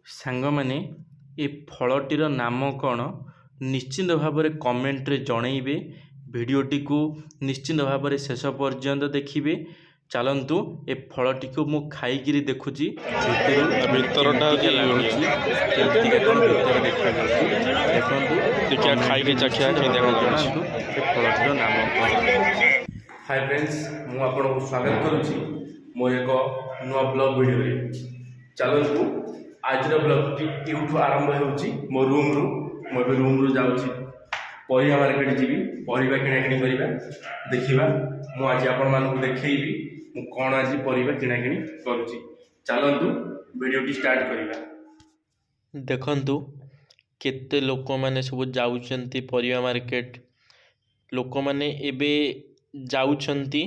ସାଙ୍ଗମାନେ ଏ ଫଳଟିର ନାମ କ'ଣ ନିଶ୍ଚିନ୍ତ ଭାବରେ କମେଣ୍ଟରେ ଜଣେଇବେ। ଭିଡ଼ିଓଟିକୁ ନିଶ୍ଚିନ୍ତ ଭାବରେ ଶେଷ ପର୍ଯ୍ୟନ୍ତ ଦେଖିବେ। ଚାଲନ୍ତୁ ଏ ଫଳଟିକୁ ମୁଁ ଖାଇକିରି ଦେଖୁଛି ଭିତରଟା ଲାଗୁଛି କେମିତିକା କ'ଣ ଭିତର ଦେଖାଯାଉଛି। ଦେଖନ୍ତୁ ଦେଖିଆ ଖାଇକି ଚାଖିଆ କେମିତିଆ କ'ଣ ଲାଗୁଛି। ଏ ଫଳଟିର ନାମ କ'ଣ। ହାଇ ଫ୍ରେଣ୍ଡସ୍, ମୁଁ ଆପଣଙ୍କୁ ସ୍ୱାଗତ କରୁଛି ମୋର ଏକ ନୂଆ ବ୍ଲଗ୍ ଭିଡ଼ିଓରେ। ଚାଲନ୍ତୁ ଆଜିର ବ୍ଲଗ୍ଟି ଏଇଠୁ ଆରମ୍ଭ ହେଉଛି ମୋ ରୁମ୍ରୁ। ମୁଁ ଏବେ ରୁମ୍ରୁ ଯାଉଛି ପରିବା ମାର୍କେଟ ଯିବି, ପରିବା କିଣାକିଣି କରିବା। ଦେଖିବା ମୁଁ ଆଜି ଆପଣମାନଙ୍କୁ ଦେଖେଇବି ମୁଁ କ'ଣ ଆଜି ପରିବା କିଣାକିଣି କରୁଛି। ଚାଲନ୍ତୁ ଭିଡ଼ିଓଟି ଷ୍ଟାର୍ଟ କରିବା। ଦେଖନ୍ତୁ କେତେ ଲୋକମାନେ ସବୁ ଯାଉଛନ୍ତି ପରିବା ମାର୍କେଟ। ଲୋକମାନେ ଏବେ ଯାଉଛନ୍ତି,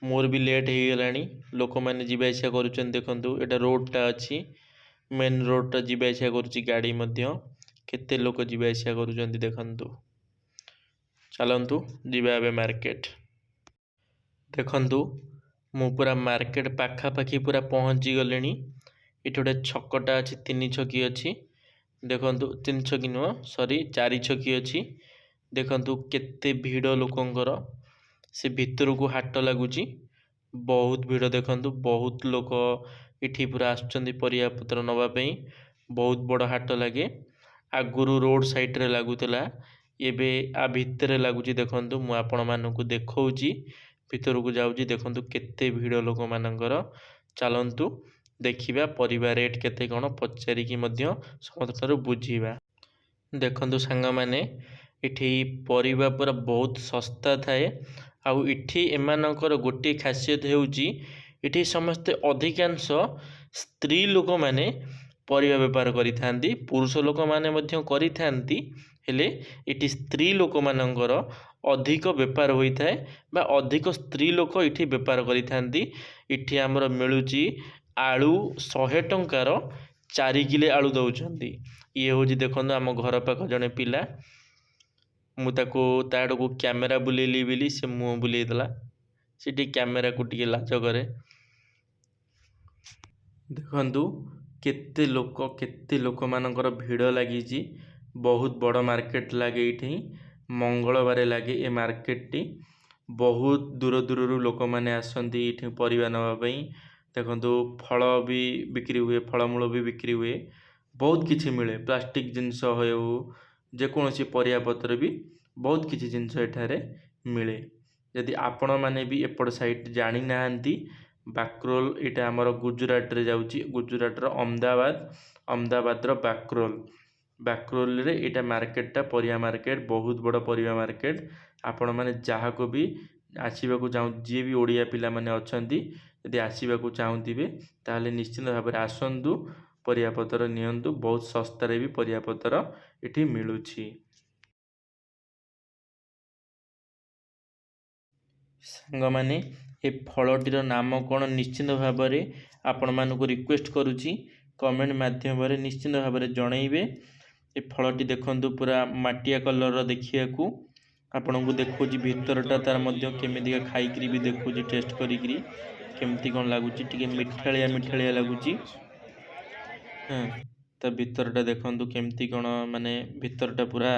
ମୋର ବି ଲେଟ୍ ହେଇଗଲାଣି। ଲୋକମାନେ ଯିବା ଆସିବା କରୁଛନ୍ତି। ଦେଖନ୍ତୁ ଏଇଟା ରୋଡ଼ଟା ଅଛି, ମେନ୍ ରୋଡ଼ଟା ଯିବା ଆସିବା କରୁଛି ଗାଡ଼ି ମଧ୍ୟ। କେତେ ଲୋକ ଯିବା ଆସିବା କରୁଛନ୍ତି ଦେଖନ୍ତୁ। ଚାଲନ୍ତୁ ଯିବା ଏବେ ମାର୍କେଟ। ଦେଖନ୍ତୁ ମୁଁ ପୁରା ମାର୍କେଟ ପାଖାପାଖି ପୁରା ପହଞ୍ଚି ଗଲିଣି। ଏଠି ଗୋଟେ ଛକଟା ଅଛି, 3 ଛକି ଅଛି। ଦେଖନ୍ତୁ 3 ଛକି ନୁହଁ, ସରି 4 ଛକି ଅଛି। ଦେଖନ୍ତୁ କେତେ ଭିଡ଼ ଲୋକଙ୍କର। ସେ ଭିତରକୁ ହାଟ ଲାଗୁଛି, ବହୁତ ଭିଡ଼। ଦେଖନ୍ତୁ ବହୁତ ଲୋକ ଏଠି ପୁରା ଆସୁଛନ୍ତି ପରିବାପତ୍ର ନେବା ପାଇଁ। ବହୁତ ବଡ଼ ହାଟ ଲାଗେ। ଆଗରୁ ରୋଡ଼ ସାଇଡ଼ରେ ଲାଗୁଥିଲା, ଏବେ ଆ ଭିତରେ ଲାଗୁଛି। ଦେଖନ୍ତୁ ମୁଁ ଆପଣମାନଙ୍କୁ ଦେଖାଉଛି, ଭିତରକୁ ଯାଉଛି। ଦେଖନ୍ତୁ କେତେ ଭିଡ଼ ଲୋକମାନଙ୍କର। ଚାଲନ୍ତୁ ଦେଖିବା ପରିବା ରେଟ୍ କେତେ କ'ଣ ପଚାରିକି ମଧ୍ୟ ସମସ୍ତଙ୍କଠାରୁ ବୁଝିବା। ଦେଖନ୍ତୁ ସାଙ୍ଗମାନେ, ଏଠି ପରିବା ପୁରା ବହୁତ ଶସ୍ତା ଥାଏ। ଆଉ ଏଠି ଏମାନଙ୍କର ଗୋଟିଏ ଖାସିୟତ ହେଉଛି, ଏଠି ସମସ୍ତେ ଅଧିକାଂଶ ସ୍ତ୍ରୀ ଲୋକମାନେ ପରିବା ବେପାର କରିଥାନ୍ତି। ପୁରୁଷ ଲୋକମାନେ ମଧ୍ୟ କରିଥାନ୍ତି, ହେଲେ ଏଠି ସ୍ତ୍ରୀ ଲୋକମାନଙ୍କର ଅଧିକ ବେପାର ହୋଇଥାଏ ବା ଅଧିକ ସ୍ତ୍ରୀ ଲୋକ ଏଠି ବେପାର କରିଥାନ୍ତି। ଏଠି ଆମର ମିଳୁଛି ଆଳୁ 100 ଟଙ୍କାର 4 କିଲୋ ଆଳୁ ଦେଉଛନ୍ତି। ଇଏ ହେଉଛି ଦେଖନ୍ତୁ ଆମ ଘର ପାଖ ଜଣେ ପିଲା। ମୁଁ ତାକୁ ତା ଆଡ଼କୁ କ୍ୟାମେରା ବୁଲେଇଲି ବୋଲି ସେ ମୁହଁ ବୁଲେଇ ଦେଲା। ସେଠି କ୍ୟାମେରାକୁ ଟିକେ ଲାଜ କରେ। ଦେଖନ୍ତୁ କେତେ ଲୋକମାନଙ୍କର ଭିଡ଼ ଲାଗିଛି। ବହୁତ ବଡ଼ ମାର୍କେଟ ଲାଗେ ଏଇଠି, ମଙ୍ଗଳବାର ଲାଗେ ଏ ମାର୍କେଟଟି। ବହୁତ ଦୂର ଦୂରରୁ ଲୋକମାନେ ଆସନ୍ତି ଏଠି ପରିବା ନେବା ପାଇଁ। ଦେଖନ୍ତୁ ଫଳ ବି ବିକ୍ରି ହୁଏ, ଫଳମୂଳ ବି ବିକ୍ରି ହୁଏ, ବହୁତ କିଛି ମିଳେ। ପ୍ଲାଷ୍ଟିକ ଜିନିଷ ହେଉ, ଯେକୌଣସି ପରିବାପତ୍ର ବି ବହୁତ କିଛି ଜିନିଷ ଏଠାରେ ମିଳେ। ଯଦି ଆପଣମାନେ ବି ଏପଟ ସାଇଟ୍ ଜାଣିନାହାନ୍ତି, ବାକ୍ରୋଲ ଏଇଟା ଆମର ଗୁଜୁରାଟରେ ଯାଉଛି। ଗୁଜୁରାଟର ଅହମ୍ମଦାବାଦର ବାକ୍ରୋଲରେ ଏଇଟା ମାର୍କେଟଟା, ପରିବା ମାର୍କେଟ, ବହୁତ ବଡ଼ ପରିବା ମାର୍କେଟ। ଆପଣମାନେ ଯାହାକୁ ବି ଆସିବାକୁ ଯିଏ ବି ଓଡ଼ିଆ ପିଲାମାନେ ଅଛନ୍ତି, ଯଦି ଆସିବାକୁ ଚାହୁଁଥିବେ ତାହେଲେ ନିଶ୍ଚିନ୍ତ ଭାବରେ ଆସନ୍ତୁ, ପରିବାପତ୍ର ନିଅନ୍ତୁ। ବହୁତ ଶସ୍ତାରେ ବି ପରିବାପତ୍ର ଏଠି ମିଳୁଛି। ସାଙ୍ଗମାନେ ଏ ଫଳଟିର ନାମ କ'ଣ ନିଶ୍ଚିନ୍ତ ଭାବରେ ଆପଣମାନଙ୍କୁ ରିକ୍ୱେଷ୍ଟ କରୁଛି, କମେଣ୍ଟ ମାଧ୍ୟମରେ ନିଶ୍ଚିନ୍ତ ଭାବରେ ଜଣେଇବେ। ଏ ଫଳଟି ଦେଖନ୍ତୁ ପୁରା ମାଟିଆ କଲରର ଦେଖିବାକୁ। ଆପଣଙ୍କୁ ଦେଖାଉଛି ଭିତରଟା ତାର ମଧ୍ୟ କେମିତିକା, ଖାଇକିରି ବି ଦେଖାଉଛି ଟେଷ୍ଟ କରିକିରି କେମିତି କ'ଣ ଲାଗୁଛି। ଟିକେ ମିଠାଳିଆ ଲାଗୁଛି। ତା ଭିତରଟା ଦେଖନ୍ତୁ କେମିତି କ'ଣ, ମାନେ ଭିତରଟା ପୁରା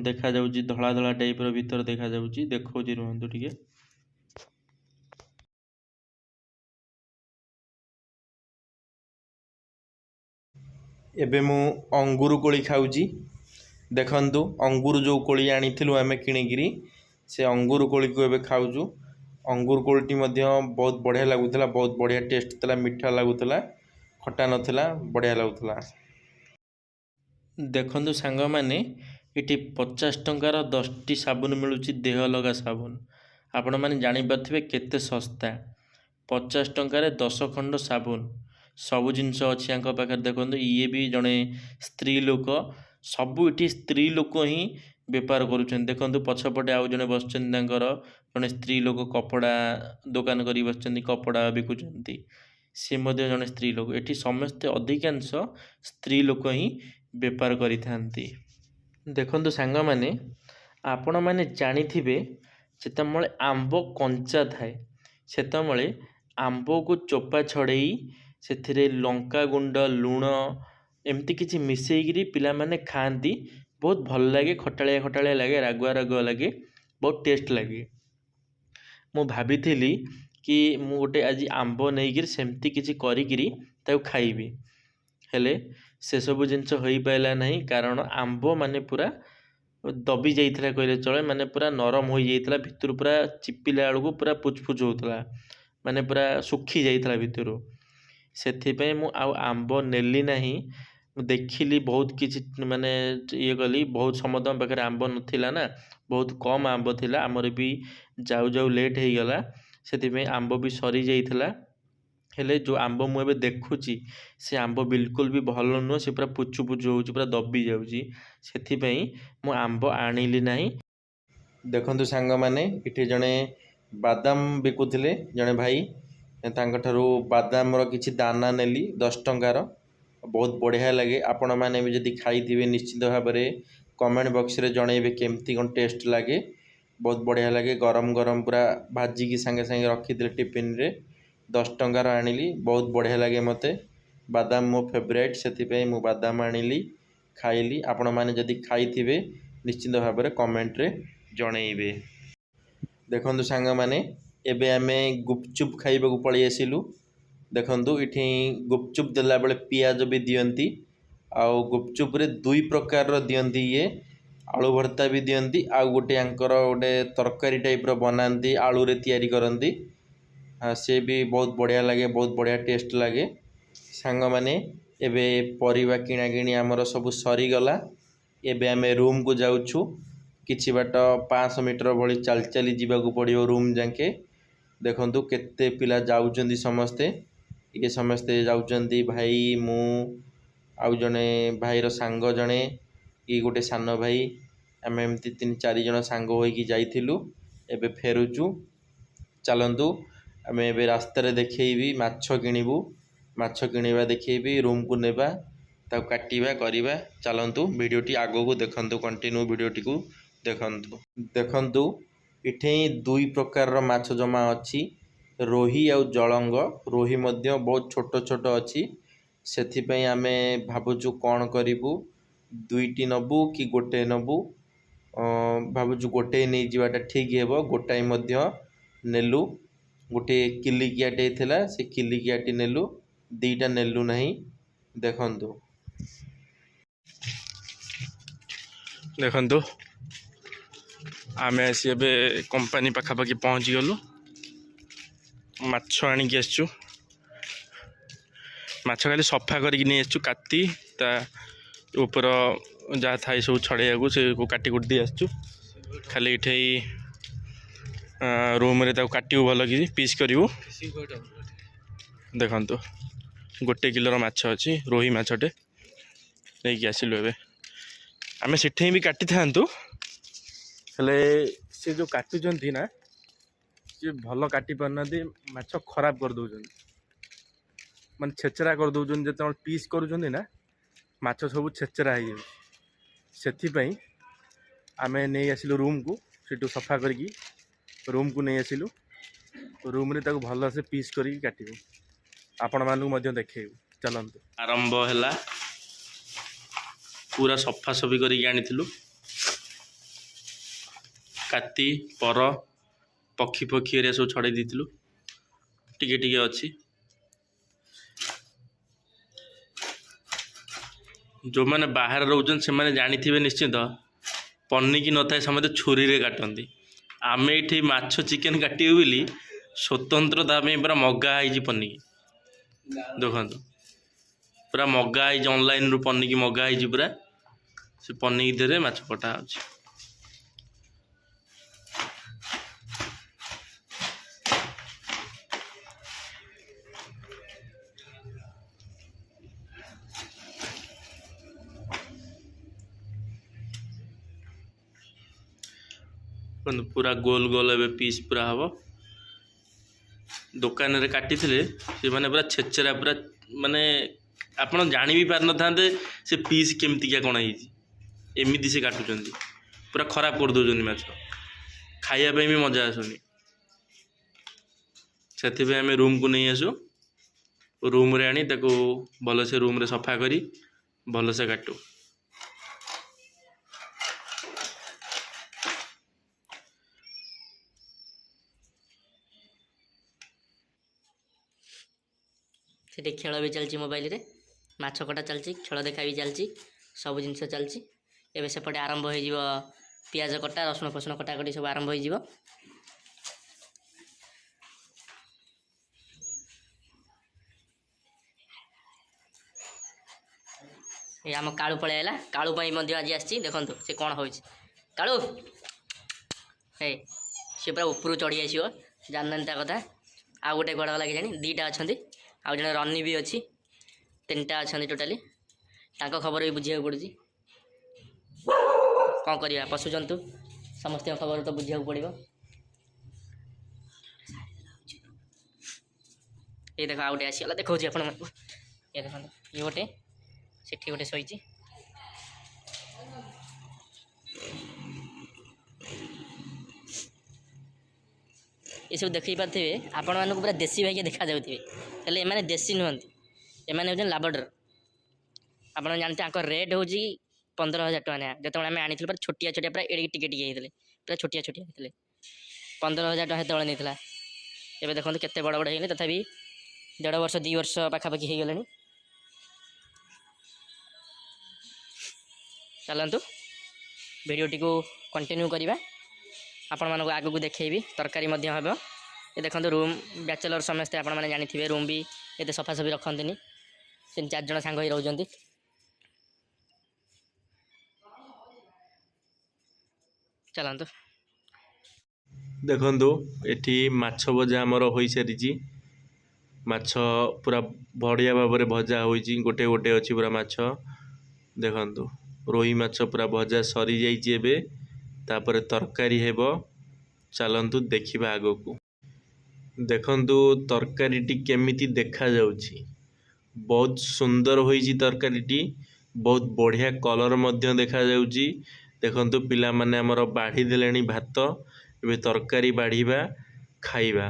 ଦେଖାଯାଉଛି, ଧଳା ଧଳା ଟାଇପର ଭିତର ଦେଖାଯାଉଛି। ଦେଖାଉଛି, ରୁହନ୍ତୁ ଟିକେ। ଏବେ ମୁଁ ଅଙ୍ଗୁର କୋଳି ଖାଉଛି। ଦେଖନ୍ତୁ ଅଙ୍ଗୁର ଯେଉଁ କୋଳି ଆଣିଥିଲୁ ଆମେ କିଣିକିରି, ସେ ଅଙ୍ଗୁର କୋଳିକୁ ଏବେ ଖାଉଛୁ। ଅଙ୍ଗୁର କୋଳିଟି ମଧ୍ୟ ବହୁତ ବଢ଼ିଆ ଲାଗୁଥିଲା, ବହୁତ ବଢ଼ିଆ ଟେଷ୍ଟ ଥିଲା, ମିଠା ଲାଗୁଥିଲା, ଖଟା ନଥିଲା, ବଢ଼ିଆ ଲାଗୁଥିଲା। ଦେଖନ୍ତୁ ସାଙ୍ଗମାନେ, ଏଠି 50 ଟଙ୍କାର 10ଟି ସାବୁନ ମିଳୁଛି, ଦେହ ଲଗା ସାବୁନ। ଆପଣମାନେ ଜାଣିପାରୁଥିବେ କେତେ ଶସ୍ତା। 50 ଟଙ୍କାରେ 10 ଖଣ୍ଡ ସାବୁନ, ସବୁ ଜିନିଷ ଅଛି ୟାଙ୍କ ପାଖରେ। ଦେଖନ୍ତୁ ଇଏ ବି ଜଣେ ସ୍ତ୍ରୀ ଲୋକ। ସବୁ ଏଠି ସ୍ତ୍ରୀ ଲୋକ ହିଁ ବେପାର କରୁଛନ୍ତି। ଦେଖନ୍ତୁ ପଛପଟେ ଆଉ ଜଣେ ବସିଛନ୍ତି, ତାଙ୍କର ଜଣେ ସ୍ତ୍ରୀ ଲୋକ କପଡ଼ା ଦୋକାନ କରି ବସିଛନ୍ତି, କପଡ଼ା ବିକୁଛନ୍ତି। ସେ ମଧ୍ୟ ଜଣେ ସ୍ତ୍ରୀ ଲୋକ। ଏଠି ସମସ୍ତେ ଅଧିକାଂଶ ସ୍ତ୍ରୀ ଲୋକ ହିଁ ବେପାର କରିଥାନ୍ତି। ଦେଖନ୍ତୁ ସାଙ୍ଗମାନେ, ଆପଣମାନେ ଜାଣିଥିବେ ଯେତେବେଳେ ଆମ୍ବ କଞ୍ଚା ଥାଏ, ସେତେବେଳେ ଆମ୍ବକୁ ଚୋପା ଛଡ଼େଇ ସେଥିରେ ଲଙ୍କା ଗୁଣ୍ଡ ଲୁଣ ଏମିତି କିଛି ମିଶେଇକିରି ପିଲାମାନେ ଖାଆନ୍ତି। ବହୁତ ଭଲ ଲାଗେ, ଖଟାଳିଆ ଖଟାଳିଆ ଲାଗେ, ରାଗୁଆ ରାଗୁଆ ଲାଗେ, ବହୁତ ଟେଷ୍ଟ ଲାଗେ। ମୁଁ ଭାବିଥିଲି କି ମୁଁ ଗୋଟେ ଆଜି ଆମ୍ବ ନେଇକିରି ସେମିତି କିଛି କରିକିରି ତାକୁ ଖାଇବି, ହେଲେ ସେସବୁ ଜିନିଷ ହୋଇପାରିଲା ନାହିଁ। କାରଣ ଆମ୍ବ ମାନେ ପୁରା ଦବି ଯାଇଥିଲା କହିଲେ ଚଳେ, ମାନେ ପୁରା ନରମ ହୋଇଯାଇଥିଲା ଭିତରୁ, ପୁରା ଚିପିଲା ବେଳକୁ ପୁରା ପୁଚପୁଚ ହେଉଥିଲା, ମାନେ ପୁରା ଶୁଖି ଯାଇଥିଲା ଭିତରୁ। ସେଥିପାଇଁ ମୁଁ ଆଉ ଆମ୍ବ ନେଲି ନାହିଁ। ମୁଁ ଦେଖିଲି ବହୁତ କିଛି ମାନେ ଇଏ କଲି, ବହୁତ ସମସ୍ତଙ୍କ ପାଖରେ ଆମ୍ବ ନଥିଲା ନା, ବହୁତ କମ୍ ଆମ୍ବ ଥିଲା। ଆମର ବି ଯାଉ ଯାଉ ଲେଟ୍ ହେଇଗଲା, ସେଥିପାଇଁ ଆମ୍ବ ବି ସରିଯାଇଥିଲା। ହେଲେ ଯେଉଁ ଆମ୍ବ ମୁଁ ଏବେ ଦେଖୁଛି ସେ ଆମ୍ବ ବିଲକୁଲ ବି ଭଲ ନୁହଁ, ସେ ପୁରା ପୁଚୁ ପୁଚୁ ହେଉଛି, ପୁରା ଦବି ଯାଉଛି। ସେଥିପାଇଁ ମୁଁ ଆମ୍ବ ଆଣିଲି ନାହିଁ। ଦେଖନ୍ତୁ ସାଙ୍ଗମାନେ, ଏଠି ଜଣେ ବାଦାମ ବିକୁଥିଲେ ଜଣେ ଭାଇ, ତାଙ୍କଠାରୁ ବାଦାମର କିଛି ଦାନା ନେଲି 10 ଟଙ୍କାର। ବହୁତ ବଢ଼ିଆ ଲାଗେ। ଆପଣମାନେ ବି ଯଦି ଖାଇଥିବେ ନିଶ୍ଚିତ ଭାବରେ କମେଣ୍ଟ ବକ୍ସରେ ଜଣେଇବେ କେମିତି କ'ଣ ଟେଷ୍ଟ ଲାଗେ। ବହୁତ ବଢ଼ିଆ ଲାଗେ, ଗରମ ଗରମ ପୁରା ଭାଜିକି ସାଙ୍ଗେ ସାଙ୍ଗେ ରଖିଥିଲେ ଟିଫିନରେ। 10 ଟଙ୍କାର ଆଣିଲି, ବହୁତ ବଢ଼ିଆ ଲାଗେ ମୋତେ। ବାଦାମ ମୋ ଫେଭରାଇଟ୍, ସେଥିପାଇଁ ମୁଁ ବାଦାମ ଆଣିଲି, ଖାଇଲି। ଆପଣମାନେ ଯଦି ଖାଇଥିବେ ନିଶ୍ଚିତ ଭାବରେ କମେଣ୍ଟରେ ଜଣେଇବେ। ଦେଖନ୍ତୁ ସାଙ୍ଗମାନେ, ଏବେ ଆମେ ଗୁପଚୁପ ଖାଇବାକୁ ପଳେଇ ଆସିଲୁ। ଦେଖନ୍ତୁ ଏଠି ଗୁପଚୁପ ଦେଲାବେଳେ ପିଆଜ ବି ଦିଅନ୍ତି, ଆଉ ଗୁପଚୁପରେ 2 ପ୍ରକାରର ଦିଅନ୍ତି ଇଏ। ଆଳୁ ଭର୍ତ୍ତା ବି ଦିଅନ୍ତି, ଆଉ ଗୋଟେ ଆଙ୍କର ଗୋଟେ ତରକାରୀ ଟାଇପ୍ର ବନାନ୍ତି, ଆଳୁରେ ତିଆରି କରନ୍ତି। ସେ ବି ବହୁତ ବଢ଼ିଆ ଲାଗେ, ବହୁତ ବଢ଼ିଆ ଟେଷ୍ଟ ଲାଗେ। ସାଙ୍ଗମାନେ, ଏବେ ପରିବା କିଣାକିଣି ଆମର ସବୁ ସରିଗଲା। ଏବେ ଆମେ ରୁମ୍କୁ ଯାଉଛୁ। କିଛି ବାଟ 500 ମିଟର ଭଳି ଚାଲି ଚାଲି ଯିବାକୁ ପଡ଼ିବ ରୁମ୍ ଯାକେ। ଦେଖନ୍ତୁ କେତେ ପିଲା ଯାଉଛନ୍ତି ସମସ୍ତେ। ଇଏ ସମସ୍ତେ ଯାଉଛନ୍ତି, ଭାଇ, ମୁଁ, ଆଉ ଜଣେ ଭାଇର ସାଙ୍ଗ ଜଣେ, ଇଏ ଗୋଟେ ସାନ ଭାଇ। ଆମେ ଏମିତି 3-4 ଜଣ ସାଙ୍ଗ ହୋଇକି ଯାଇଥିଲୁ, ଏବେ ଫେରୁଛୁ। ଚାଲନ୍ତୁ, ଆମେ ଏବେ ରାସ୍ତାରେ ଦେଖେଇବି ମାଛ କିଣିବୁ, ମାଛ କିଣିବା ଦେଖେଇବି, ରୁମ୍କୁ ନେବା, ତାକୁ କାଟିବା କରିବା। ଚାଲନ୍ତୁ ଭିଡ଼ିଓଟି ଆଗକୁ ଦେଖନ୍ତୁ, କଣ୍ଟିନ୍ୟୁ ଭିଡ଼ିଓଟିକୁ ଦେଖନ୍ତୁ। ଦେଖନ୍ତୁ ଏଠି 2 ପ୍ରକାରର ମାଛ ଜମା ଅଛି, ରୋହି ଆଉ ଜଳଙ୍ଗ। ରୋହି ମଧ୍ୟ ବହୁତ ଛୋଟ ଛୋଟ ଅଛି। ସେଥିପାଇଁ ଆମେ ଭାବୁଛୁ କ'ଣ କରିବୁ, 2ଟି ନେବୁ କି ଗୋଟେ ନେବୁ। ଭାବୁଛୁ ଗୋଟାଏ ନେଇଯିବାଟା ଠିକ୍ ହେବ। ଗୋଟାଏ ମଧ୍ୟ ନେଲୁ। ଗୋଟିଏ କିଲିକିଆଟେ ଥିଲା, ସେ କିଲିକିଆଟି ନେଲୁ, 2ଟା ନେଲୁ ନାହିଁ। ଦେଖନ୍ତୁ ଦେଖନ୍ତୁ ଆମେ ଆସି ଏବେ କମ୍ପାନୀ ପାଖାପାଖି ପହଞ୍ଚିଗଲୁ। ମାଛ ଆଣିକି ଆସିଛୁ। ମାଛ ଖାଲି ସଫା କରିକି ନେଇ ଆସିଛୁ, କାତି ତା ଉପର ଯାହା ଥାଏ ସବୁ ଛଡ଼େଇବାକୁ, ସେ କାଟି କୁଟି ଦେଇ ଆସିଛୁ। ଖାଲି ଏଠି ରୁମ୍ରେ ତାକୁ କାଟିବୁ, ଭଲ କି ପିସ୍ କରିବୁ। ଦେଖନ୍ତୁ 1 କିଲୋର ମାଛ ଅଛି, ରୋହି ମାଛଟେ ନେଇକି ଆସିଲୁ। ଏବେ ଆମେ ସେଠି ବି କାଟିଥାନ୍ତୁ, ହେଲେ ସେ ଯେଉଁ କାଟୁଛନ୍ତି ନା, ସେ ଭଲ କାଟି ପାରୁନାହାନ୍ତି, ମାଛ ଖରାପ କରିଦେଉଛନ୍ତି, ମାନେ ଛେଚରା କରିଦେଉଛନ୍ତି। ଯେତେବେଳେ ପିସ୍ କରୁଛନ୍ତି ନା, ମାଛ ସବୁ ଛେଚରା ହେଇଯାଉଛି। ସେଥିପାଇଁ ଆମେ ନେଇ ଆସିଲୁ ରୁମ୍କୁ, ସେଠୁ ସଫା କରିକି ରୁମ୍କୁ ନେଇ ଆସିଲୁ। ରୁମ୍ରେ ତାକୁ ଭଲସେ ପିସ୍ କରିକି କାଟିବୁ, ଆପଣମାନଙ୍କୁ ମଧ୍ୟ ଦେଖେଇବୁ। ଚାଲନ୍ତୁ। ଆରମ୍ଭ ହେଲା, ପୁରା ସଫାସଫି କରିକି ଆଣିଥିଲୁ। କାତି ପର ପକ୍ଷୀ ଏରିଆ ସବୁ ଛଡ଼େଇ ଦେଇଥିଲୁ, ଟିକେ ଟିକେ ଅଛି। ଯେଉଁମାନେ ବାହାରେ ରହୁଛନ୍ତି ସେମାନେ ଜାଣିଥିବେ ନିଶ୍ଚିନ୍ତ, ପନିକି ନଥାଏ, ସମସ୍ତେ ଛୁରୀରେ କାଟନ୍ତି। ଆମେ ଏଠି ମାଛ ଚିକେନ୍ କାଟିବୁ ବୋଲି ସ୍ୱତନ୍ତ୍ର ତା ପାଇଁ ପୁରା ମଗା ହେଇଛି ପନିକି। ଦେଖନ୍ତୁ ପୁରା ମଗା ହେଇଛି, ଅନଲାଇନ୍ରୁ ପନିକି ମଗା ହେଇଛି ପୁରା। ସେ ପନିକି ଦେହରେ ମାଛ କଟା ହେଉଛି। ପୁରା ଗୋଲ ଗୋଲ ଏବେ ପିସ୍ ପୁରା ହେବ। ଦୋକାନରେ କାଟିଥିଲେ ସେମାନେ ପୁରା ଛେଚେରା, ପୁରା ମାନେ ଆପଣ ଜାଣି ବି ପାରିନଥାନ୍ତେ ସେ ପିସ୍ କେମିତିକା କ'ଣ ହେଇଛି। ଏମିତି ସେ କାଟୁଛନ୍ତି, ପୁରା ଖରାପ କରିଦେଉଛନ୍ତି ମାଛ, ଖାଇବା ପାଇଁ ବି ମଜା ଆସୁନି। ସେଥିପାଇଁ ଆମେ ରୁମ୍କୁ ନେଇ ଆସୁ, रूम रे आनी ताको भलसे रूम रे सफा करी भलसे काटू। ସେଠି ଖେଳ ବି ଚାଲିଛି ମୋବାଇଲରେ, ମାଛ କଟା ଚାଲିଛି, ଖେଳ ଦେଖା ବି ଚାଲିଛି, ସବୁ ଜିନିଷ ଚାଲିଛି। ଏବେ ସେପଟେ ଆରମ୍ଭ ହେଇଯିବ ପିଆଜ କଟା, ରସୁଣ ଫସୁଣ କଟାକଟି ସବୁ ଆରମ୍ଭ ହେଇଯିବ। ଏ ଆମ କାଳୁ ପଳେଇ ଆଇଲା, କାଳୁ ପାଇଁ ମଧ୍ୟ ଆଜି ଆସିଛି। ଦେଖନ୍ତୁ ସେ କ'ଣ ହେଉଛି। କାଳୁ ହେ ସେ ପୁରା ଉପରୁ ଚଢ଼ି ଆସିବ, ଜାଣିନାହାନ୍ତି ତା କଥା। ଆଉ ଗୋଟେ କୁଆଡ଼େ ଗଲା କେଜାଣି, ଦୁଇଟା ଅଛନ୍ତି, ଆଉ ଜଣେ ରନି ବି ଅଛି, ତିନିଟା ଅଛନ୍ତି ଟୋଟାଲି। ତାଙ୍କ ଖବର ବି ବୁଝିବାକୁ ପଡ଼ୁଛି। କ'ଣ କରିବା, ପଶୁଜନ୍ତୁ ସମସ୍ତଙ୍କ ଖବର ତ ବୁଝିବାକୁ ପଡ଼ିବ। ଏଇ ଦେଖ ଆଉ ଗୋଟେ ଆସିଗଲା, ଦେଖାଉଛି ଆପଣମାନଙ୍କୁ। ଏ ଦେଖନ୍ତୁ ଇଏ ଗୋଟେ, ସେଠି ଗୋଟେ ଶୋଇଛି। ଏସବୁ ଦେଖି ପାରୁଥିବେ ଆପଣମାନଙ୍କୁ ପୁରା ଦେଶୀ ଭାଇକି ଦେଖାଯାଉଥିବେ, ହେଲେ ଏମାନେ ଦେଶୀ ନୁହନ୍ତି, ଏମାନେ ହେଉଛନ୍ତି ଲାବ୍ରାଡୋର। ଆପଣ ଜାଣିଥିବେ ଆଙ୍କ ରେଟ୍ ହେଉଛି 15,000 ଟଙ୍କା ନେଖା। ଯେତେବେଳେ ଆମେ ଆଣିଥିଲୁ ପୁରା ଛୋଟିଆ ଛୋଟିଆ, ପୁରା ଏଡ଼ିକି ଟିକେ ଟିକେ ହେଇଥିଲେ, ପୁରା ଛୋଟିଆ ଛୋଟିଆ ହେଇଥିଲେ। 15,000 ଟଙ୍କା ସେତେବେଳେ ନେଇଥିଲା। ଏବେ ଦେଖନ୍ତୁ କେତେ ବଡ଼ ବଡ଼ ହେଇଗଲେ, ତଥାପି 1.5 ବର୍ଷ 2 ବର୍ଷ ପାଖାପାଖି ହେଇଗଲେଣି। ଚାଲନ୍ତୁ ଭିଡ଼ିଓଟିକୁ କଣ୍ଟିନ୍ୟୁ କରିବା, ଆପଣମାନଙ୍କୁ ଆଗକୁ ଦେଖେଇବି। ତରକାରୀ ମଧ୍ୟ ହେବ। ଏ ଦେଖନ୍ତୁ ରୁମ୍, ବ୍ୟାଚେଲର ସମସ୍ତେ ଆପଣମାନେ ଜାଣିଥିବେ, ରୁମ୍ ବି ଏତେ ସଫାସଫି ରଖନ୍ତିନି, 3-4 ଜଣ ସାଙ୍ଗ ହୋଇ ରହୁଛନ୍ତି। ଚାଲନ୍ତୁ। ଦେଖନ୍ତୁ ଏଠି ମାଛ ଭଜା ଆମର ହୋଇସାରିଛି। ମାଛ ପୁରା ବଢ଼ିଆ ଭାବରେ ଭଜା ହୋଇଛି, ଗୋଟେ ଗୋଟେ ଅଛି ପୁରା ମାଛ। ଦେଖନ୍ତୁ ରୋହି ମାଛ ପୁରା ଭଜା ସରିଯାଇଛି। ଏବେ ତାପରେ ତରକାରୀ ହେବ, ଚାଲନ୍ତୁ ଦେଖିବା ଆଗକୁ। ଦେଖନ୍ତୁ ତରକାରୀଟି କେମିତି ଦେଖାଯାଉଛି, ବହୁତ ସୁନ୍ଦର ହୋଇଛି ତରକାରୀଟି, ବହୁତ ବଢ଼ିଆ କଲର୍ ମଧ୍ୟ ଦେଖାଯାଉଛି। ଦେଖନ୍ତୁ ପିଲାମାନେ ଆମର ବାଢ଼ି ଦେଲେଣି ଭାତ, ଏବେ ତରକାରୀ ବାଢ଼ିବା, ଖାଇବା।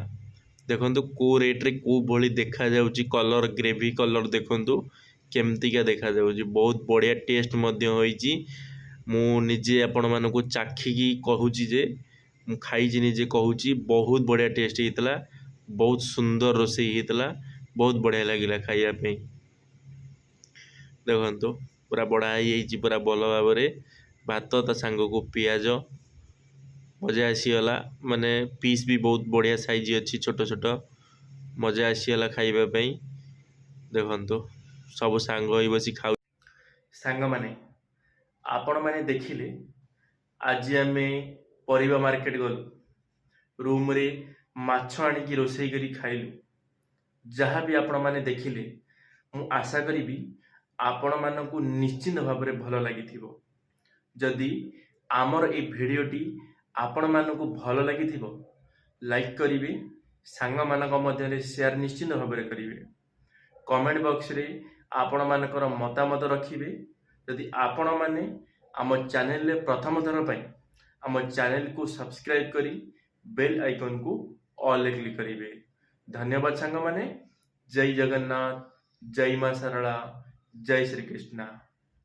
ଦେଖନ୍ତୁ କେଉଁ ରେଟ୍ରେ କେଉଁ ଭଳି ଦେଖାଯାଉଛି, କଲର୍ ଗ୍ରେଭି କଲର୍ ଦେଖନ୍ତୁ କେମିତିକା ଦେଖାଯାଉଛି, ବହୁତ ବଢ଼ିଆ ଟେଷ୍ଟ ମଧ୍ୟ ହୋଇଛି। ମୁଁ ନିଜେ ଆପଣମାନଙ୍କୁ ଚାଖିକି କହୁଛି ଯେ, ମୁଁ ଖାଇଛି ନିଜେ କହୁଛି, ବହୁତ ବଢ଼ିଆ ଟେଷ୍ଟ ହେଇଥିଲା, ବହୁତ ସୁନ୍ଦର ରୋଷେଇ ହେଇଥିଲା, ବହୁତ ବଢ଼ିଆ ଲାଗିଲା ଖାଇବା ପାଇଁ। ଦେଖନ୍ତୁ ପୁରା ବଢ଼ା ହେଇଯାଇଛି ପୁରା ଭଲ ଭାବରେ ଭାତ, ତା ସାଙ୍ଗକୁ ପିଆଜ, ମଜା ଆସିଗଲା। ମାନେ ପିସ୍ ବି ବହୁତ ବଢ଼ିଆ ସାଇଜ୍ ଅଛି, ଛୋଟ ଛୋଟ, ମଜା ଆସିଗଲା ଖାଇବା ପାଇଁ। ଦେଖନ୍ତୁ ସବୁ ସାଙ୍ଗ ହୋଇ ବସି ଖାଉ। ସାଙ୍ଗମାନେ, ଆପଣମାନେ ଦେଖିଲେ ଆଜି ଆମେ ପରିବା ମାର୍କେଟ ଗଲୁ, ରୁମ୍ରେ ମାଛ ଆଣିକି ରୋଷେଇ କରି ଖାଇଲୁ। ଯାହା ବି ଆପଣମାନେ ଦେଖିଲେ, ମୁଁ ଆଶା କରିବି ଆପଣମାନଙ୍କୁ ନିଶ୍ଚିନ୍ତ ଭାବରେ ଭଲ ଲାଗିଥିବ। ଯଦି ଆମର এই ଭିଡ଼ିଓଟି ଆପଣମାନଙ୍କୁ ଭଲ ଲାଗିଥିବ, ଲାଇକ୍ କରିବେ, ସାଙ୍ଗମାନଙ୍କ ମଧ୍ୟରେ ସେୟାର ନିଶ୍ଚିନ୍ତ ଭାବରେ କରିବେ। କମେଣ୍ଟ ବକ୍ସରେ ଆପଣମାନଙ୍କର ମତାମତ ରଖିବେ। ଯଦି ଆପଣମାନେ ଆମ ଚ୍ୟାନେଲରେ ପ୍ରଥମ ଥର ପାଇଁ ଆମ ଚ୍ୟାନେଲକୁ ସବସ୍କ୍ରାଇବ୍ କରି ବେଲ୍ ଆଇକନ୍କୁ ଅଲ୍ରେ କ୍ଲିକ୍ କରିବେ। ଧନ୍ୟବାଦ ସାଙ୍ଗମାନେ। ଜୟ ଜଗନ୍ନାଥ, ଜୟ ମା ଶାରଳା, ଜୟ ଶ୍ରୀକୃଷ୍ଣ।